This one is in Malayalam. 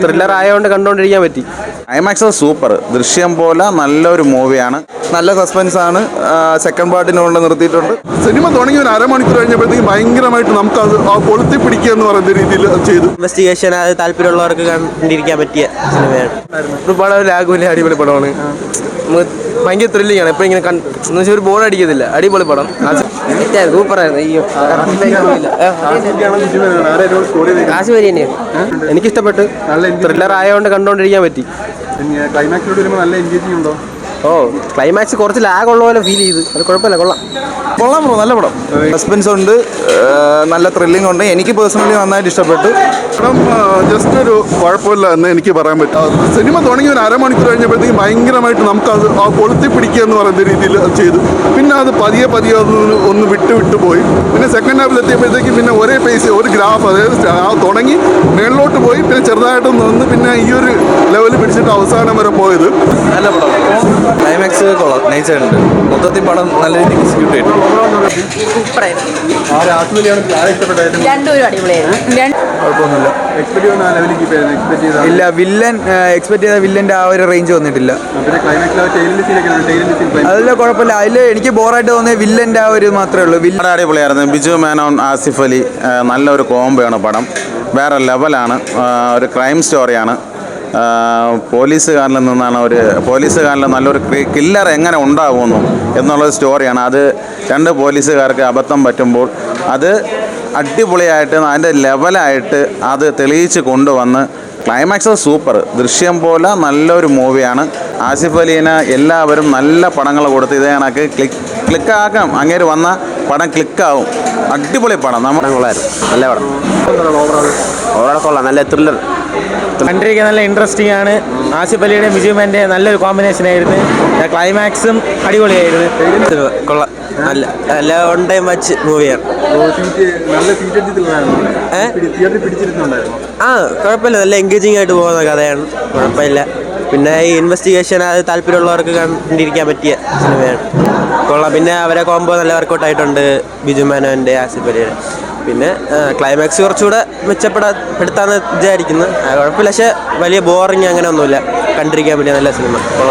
ത്രില്ലർ ആയതുകൊണ്ട് കണ്ടുകൊണ്ടിരിക്കാൻ പറ്റി. Climax super. ദൃശ്യം പോലെ നല്ലൊരു മൂവിയാണ്. നല്ല സസ്പെൻസ് ആണ്. സെക്കൻഡ് പാർട്ടിനുള്ള നിർത്തിയിട്ടുണ്ട്. സിനിമ തുടങ്ങി ഒരു അരമണിക്കൂർ കഴിഞ്ഞപ്പോഴത്തേക്കും ഭയങ്കരമായിട്ട് നമുക്ക് അത് കൊളുത്തി പിടിക്കുക എന്ന് പറയുന്ന രീതിയിൽ ചെയ്തു. ഇൻവെസ്റ്റിഗേഷൻ അത് താല്പര്യമുള്ളവർക്ക് കണ്ടിരിക്കാൻ പറ്റിയ സിനിമയാണ്. ഒരുപാട് ലാഗുമില്ല, അടിപൊളി പടമാണ്. ഭയങ്കര ത്രില്ലിംഗ് ആണ്. ഇപ്പൊ ഇങ്ങനെ എന്ന് വെച്ചാൽ ഒരു ബോർ അടിക്കത്തില്ല. അടിപൊളി പടം. സൂപ്പറായിരുന്നു. എനിക്കിഷ്ടപ്പെട്ടു. ത്രില്ലർ ആയതുകൊണ്ട് കണ്ടുകൊണ്ടിരിക്കാൻ പറ്റി. ക്ലൈമാക്സിലോട് വരുമ്പോൾ നല്ല എൻഗേജിങ് ഉണ്ടോ? ക്ലൈമാക്സ് കുറച്ച് ലാഗ് ഉള്ള പോലെ ഫീൽ ചെയ്ത്. അത് കുഴപ്പമില്ല, കൊള്ളാം. ബ്രോ, നല്ല പടം. സസ്പെൻസ് ഉണ്ട്, നല്ല ത്രില്ലിംഗ് ഉണ്ട്. എനിക്ക് പേഴ്സണലി നന്നായിട്ട് ഇഷ്ടപ്പെട്ടു. പടം ജസ്റ്റ് ഒരു കുഴപ്പമില്ല എന്ന് എനിക്ക് പറയാൻ പറ്റും. സിനിമ തുടങ്ങി ഒരു അരമണിക്കൂർ കഴിഞ്ഞപ്പോഴത്തേക്കും ഭയങ്കരമായിട്ട് നമുക്ക് അത് കൊളുത്തി പിടിക്കുക എന്ന് പറയുന്ന രീതിയിൽ ചെയ്തു. പിന്നെ അത് പതിയെ ഒന്ന് വിട്ടു പോയി. പിന്നെ സെക്കൻഡ് ഹാഫിൽ എത്തിയപ്പോഴത്തേക്കും പിന്നെ ഒരേ പേസ്, ഒരു ഗ്രാഫ്, അതായത് തുടങ്ങി മേളിലോട്ട് പോയി, പിന്നെ ചെറുതായിട്ടൊന്ന് വന്ന് പിന്നെ ഈ ഒരു ലെവലിൽ പിടിച്ചിട്ട് അവസാനം വരെ പോയത്. നല്ല പടം. ക്ലൈമാക്സ് കൊള്ളാം, നൈസായിട്ടുണ്ട്. മൊത്തത്തിൽ പടം നല്ല രീതിക്ക് എക്സിക്യൂട്ട് ചെയ്തു. രണ്ടുപേരും അടിപൊളിയായിരുന്നു. ഇല്ല, വില്ലൻ എക്സ്പെക്ട് ചെയ്ത വില്ലൻ്റെ ആ ഒരു റേഞ്ച് വന്നിട്ടില്ല. അതിൽ കുഴപ്പമില്ല. അതിൽ എനിക്ക് ബോറായിട്ട് തോന്നിയ വില്ലൻ്റെ ആ ഒരു മാത്രമേ ഉള്ളൂ. വളരെ അടിപൊളിയായിരുന്നു. ബിജു മേനോൻ, ആസിഫ് അലി, നല്ലൊരു കോംബോയാണ് പടം. വേറെ ലെവലാണ്. ഒരു ക്രൈം സ്റ്റോറിയാണ്. പോലീസുകാരിൽ നല്ലൊരു കില്ലർ എങ്ങനെ ഉണ്ടാകുന്നു എന്നുള്ളൊരു സ്റ്റോറിയാണ്. അത് രണ്ട് പോലീസുകാർക്ക് അബദ്ധം പറ്റുമ്പോൾ അത് അടിപൊളിയായിട്ട് അതിൻ്റെ ലെവലായിട്ട് അത് തെളിയിച്ച് കൊണ്ടുവന്ന് ക്ലൈമാക്സ് സൂപ്പർ. ദൃശ്യം പോലെ നല്ലൊരു മൂവിയാണ്. ആസിഫ് അലീന് എല്ലാവരും നല്ല പടങ്ങൾ കൊടുത്ത് ഇതേ കണക്ക് ക്ലിക്കാക്കാം. അങ്ങേര് വന്ന പടം ക്ലിക്കാവും. അടിപൊളി പടം. നമ്മുടെ കൊള്ളായിരുന്നു. നല്ല പടം. ഓവറോൾ കൊള്ളാം. നല്ല ത്രില്ലർ. കണ്ടിരിക്കാൻ നല്ല ഇൻട്രസ്റ്റിംഗ് ആണ്. ആസിഫ് അലിയുടെ ബിജുമാൻ്റെ നല്ലൊരു കോമ്പിനേഷൻ ആയിരുന്നു. ക്ലൈമാക്സും അടിപൊളിയായിരുന്നു. കൊള്ളാം. നല്ല വൺ ടൈം വാച്ച് മൂവിയാണ്. കുഴപ്പമില്ല. നല്ല എൻഗേജിങ് ആയിട്ട് പോകുന്ന കഥയാണ്. കുഴപ്പമില്ല. പിന്നെ ഈ ഇൻവെസ്റ്റിഗേഷൻ അത് താല്പര്യമുള്ളവർക്ക് കണ്ടിരിക്കാൻ പറ്റിയ സിനിമയാണ്. കൊള്ളാം. പിന്നെ അവരെ കോംബോ നല്ല വർക്കൗട്ടായിട്ടുണ്ട്. ബിജു മേനോൻ്റെ, ആസിഫ് അലിയുടെ. പിന്നെ ക്ലൈമാക്സ് കുറച്ചുകൂടെ മെച്ചപ്പെടുത്താമെന്ന് വിചാരിക്കുന്നു. കുഴപ്പമില്ല. പക്ഷേ വലിയ ബോറിങ് അങ്ങനെ ഒന്നുമില്ല. കണ്ടിരിക്കാൻ പറ്റിയ നല്ല സിനിമ. കൊള്ളാം.